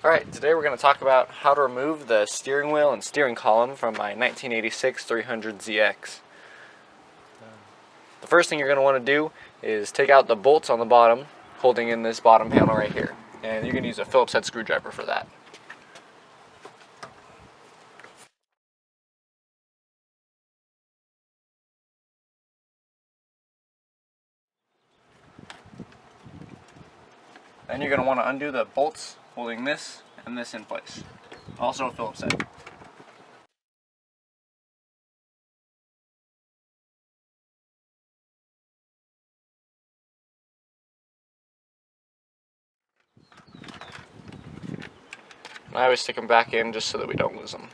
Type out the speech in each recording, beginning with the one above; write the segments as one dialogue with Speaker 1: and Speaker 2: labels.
Speaker 1: Alright, today we're going to talk about how to remove the steering wheel and steering column from my 1986 300zx. The first thing you're going to want to do is take out the bolts on the bottom, holding in this bottom panel right here. And you can use a Phillips head screwdriver for that. Then you're going to want to undo the bolts holding this and this in place. Also a Phillips head. I always stick them back in just so that we don't lose them.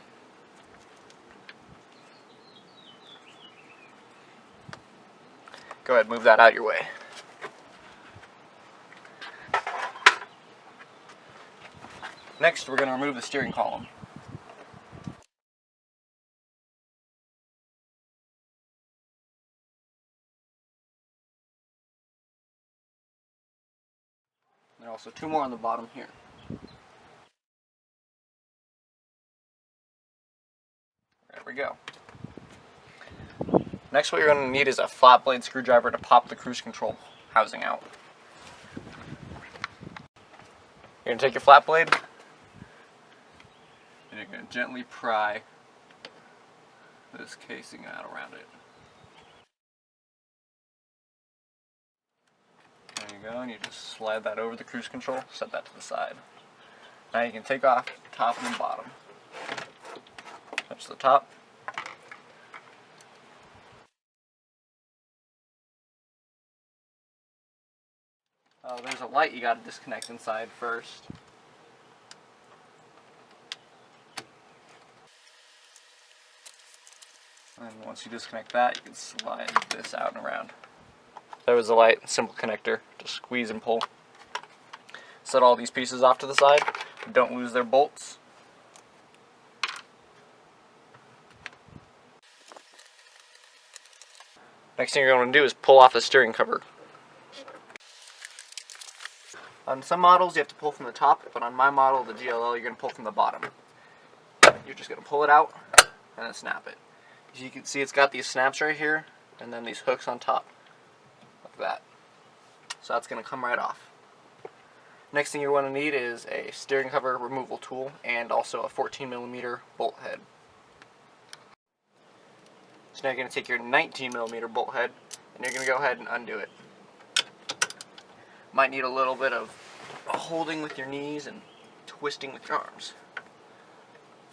Speaker 1: Go ahead, move that out your way. Next, we're going to remove the steering column. There are also two more on the bottom here. There we go. Next, what you're going to need is a flat blade screwdriver to pop the cruise control housing out. You're going to take your flat blade and you're going to gently pry this casing out around it. There you go, and you just slide that over the cruise control, set that to the side. Now you can take off the top and the bottom. Touch the top. Oh, there's a light you got to disconnect inside first. And once you disconnect that, you can slide this out and around. There was a light, simple connector, just squeeze and pull. Set all these pieces off to the side, don't lose their bolts. Next thing you're going to do is pull off the steering cover. On some models you have to pull from the top, but on my model, the GLL, you're going to pull from the bottom. You're just going to pull it out and then snap it. As you can see, it's got these snaps right here and then these hooks on top, like that. So that's going to come right off. Next thing you want to need is a steering cover removal tool and also a 14mm bolt head. So now you're going to take your 19mm bolt head and you're going to go ahead and undo it. Might need a little bit of holding with your knees and twisting with your arms.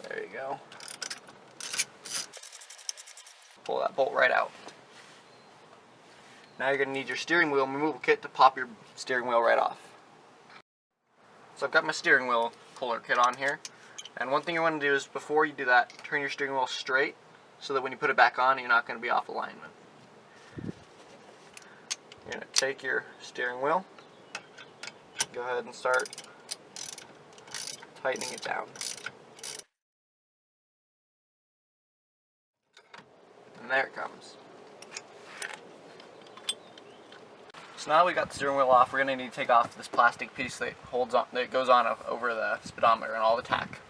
Speaker 1: There you go. Pull that bolt right out. Now you're going to need your steering wheel removal kit to pop your steering wheel right off. So I've got my steering wheel puller kit on here. And one thing you want to do is, before you do that, turn your steering wheel straight so that when you put it back on, you're not going to be off alignment. You're going to take your steering wheel, go ahead and start tightening it down. And there it comes. So now we got the steering wheel off, we're going to need to take off this plastic piece that holds on, that goes on over the speedometer and all the tack.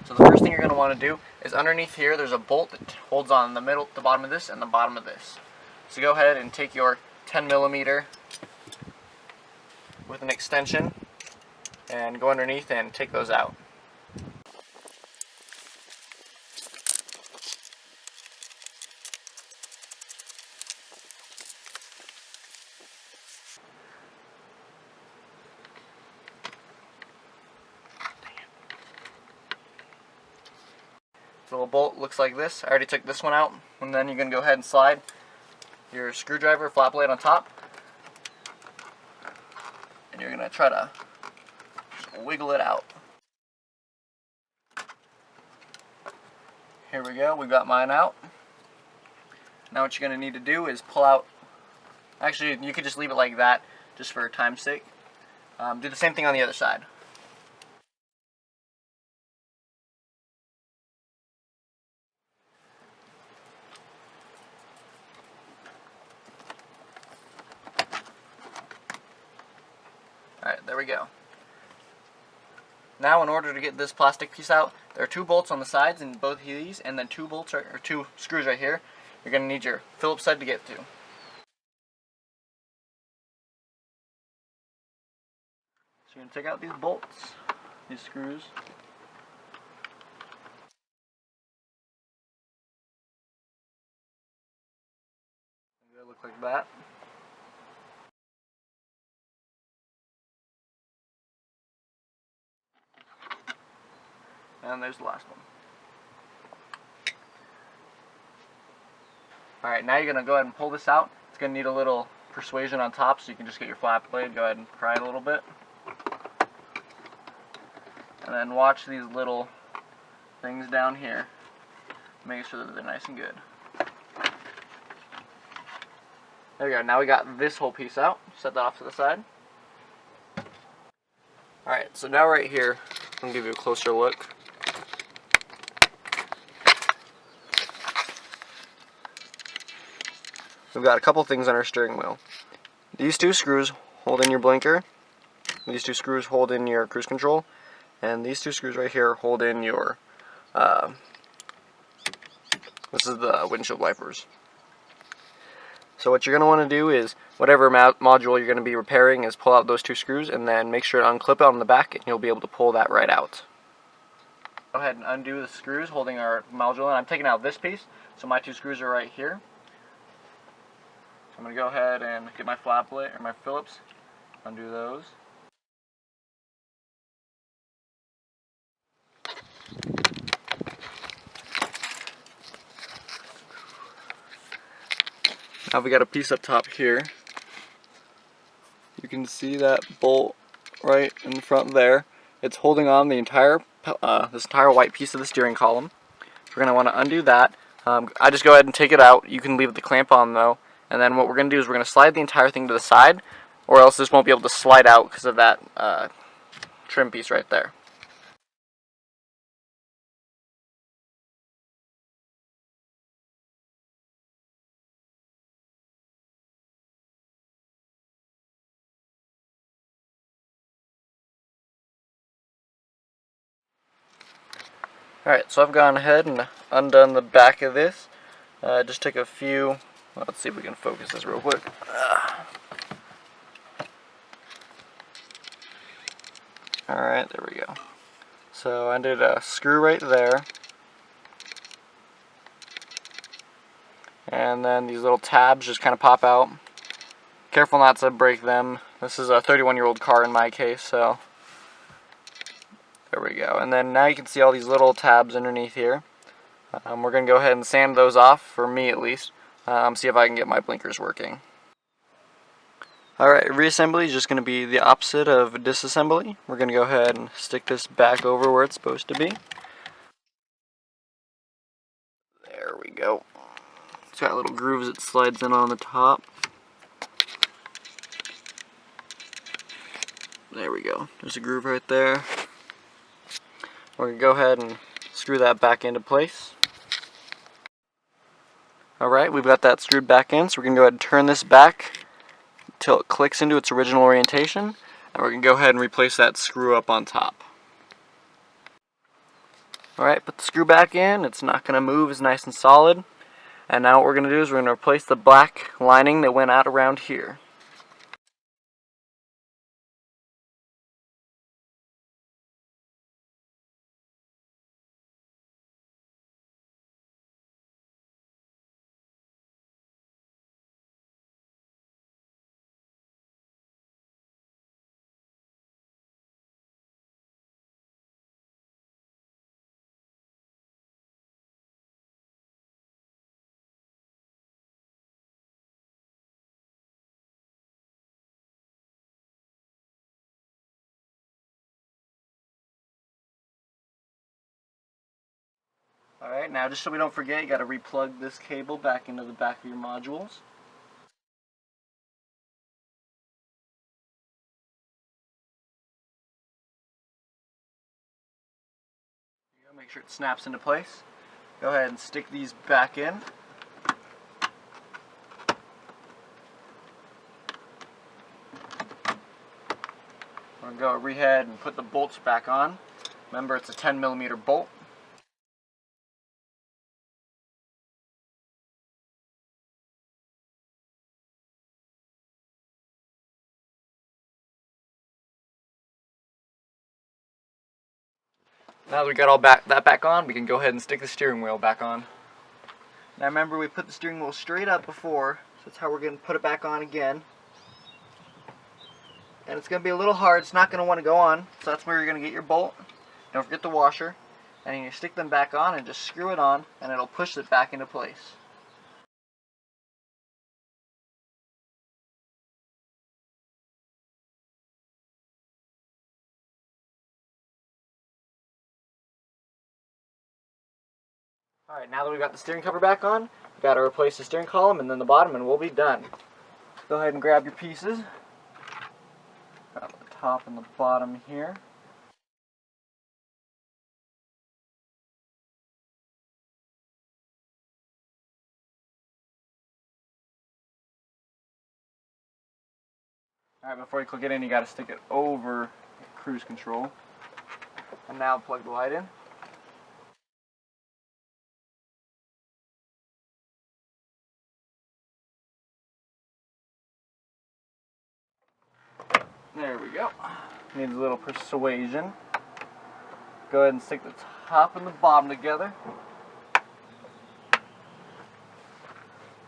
Speaker 1: So the first thing you're going to want to do is, underneath here there's a bolt that holds on the middle, the bottom of this, and the bottom of this. So go ahead and take your 10mm with an extension and go underneath and take those out. The little bolt looks like this. I already took this one out, and then you're going to go ahead and slide your screwdriver flat blade on top, and you're going to try to just wiggle it out. Here we go, we've got mine out. Now what you're going to need to do is pull out, actually you could just leave it like that just for time's sake. Do the same thing on the other side. Alright, there we go. Now in order to get this plastic piece out, there are 2 bolts on the sides in both of these, and then 2 bolts or 2 screws right here. You're going to need your Phillips head to get to. So you're going to take out these bolts, these screws. It'll look like that. And there's the last one. Alright, now you're going to go ahead and pull this out. It's going to need a little persuasion on top, so you can just get your flat blade, go ahead and pry it a little bit. And then watch these little things down here. Make sure that they're nice and good. There we go, now we got this whole piece out. Set that off to the side. Alright, so now right here, I'm going to give you a closer look. We've got a couple things on our steering wheel. These 2 screws hold in your blinker. These 2 screws hold in your cruise control. And these 2 screws right here hold in your, this is the windshield wipers. So what you're going to want to do is, whatever module you're going to be repairing, is pull out those 2 screws and then make sure to unclip it on the back, and you'll be able to pull that right out. Go ahead and undo the screws holding our module in. I'm taking out this piece, so my 2 screws are right here. So I'm going to go ahead and get my flat blade, or my Phillips, undo those. Now we got a piece up top here. You can see that bolt right in front there. It's holding on the entire this entire white piece of the steering column. We're going to want to undo that. I just go ahead and take it out. You can leave the clamp on though. And then what we're going to do is we're going to slide the entire thing to the side, or else this won't be able to slide out because of that trim piece right there. Alright, so I've gone ahead and undone the back of this. Just took a few, let's see if we can focus this real quick. Alright, there we go. So I did a screw right there. And then these little tabs just kind of pop out. Careful not to break them. This is a 31-year-old car in my case, so there we go. And then now you can see all these little tabs underneath here. We're going to go ahead and sand those off, for me at least. See if I can get my blinkers working. Alright, reassembly is just going to be the opposite of disassembly. We're going to go ahead and stick this back over where it's supposed to be. There we go. It's got little grooves it slides in on the top. There we go. There's a groove right there. We're going to go ahead and screw that back into place. Alright, we've got that screwed back in, so we're going to go ahead and turn this back until it clicks into its original orientation, and we're going to go ahead and replace that screw up on top. Alright, put the screw back in. It's not going to move. It's nice and solid. And now what we're going to do is we're going to replace the black lining that went out around here. Alright, now just so we don't forget, you got to replug this cable back into the back of your modules. Make sure it snaps into place. Go ahead and stick these back in. We're going go ahead and put the bolts back on. Remember, it's a 10mm bolt. Now that we got all that back on, we can go ahead and stick the steering wheel back on. Now remember, we put the steering wheel straight up before, so that's how we're going to put it back on again. And it's going to be a little hard, it's not going to want to go on, so that's where you're going to get your bolt. Don't forget the washer, and you stick them back on and just screw it on, and it'll push it back into place. Alright, now that we've got the steering cover back on, we've got to replace the steering column and then the bottom, and we'll be done. Go ahead and grab your pieces. Grab the top and the bottom here. Alright, before you click it in, you got to stick it over cruise control. And now plug the light in. There we go. Needs a little persuasion. Go ahead and stick the top and the bottom together.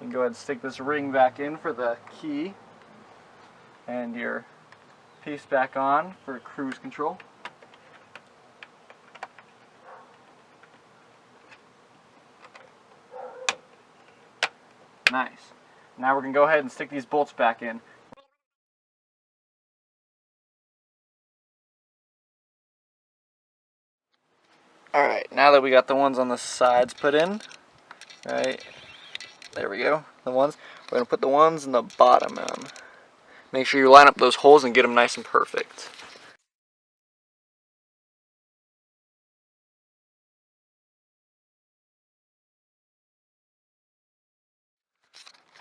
Speaker 1: And go ahead and stick this ring back in for the key. And your piece back on for cruise control. Nice. Now we're going to go ahead and stick these bolts back in. Alright, now that we got the ones on the sides put in, right, there we go, the ones, we're going to put the ones in the bottom in. Make sure you line up those holes and get them nice and perfect.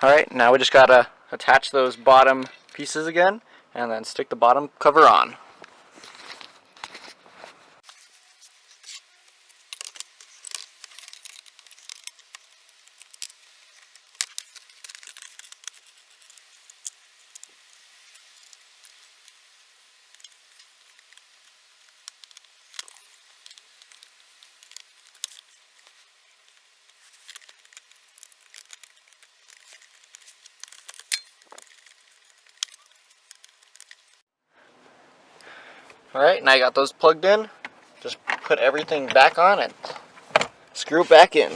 Speaker 1: Alright, now we just got to attach those bottom pieces again, and then stick the bottom cover on. Alright, now you got those plugged in. Just put everything back on and screw it back in.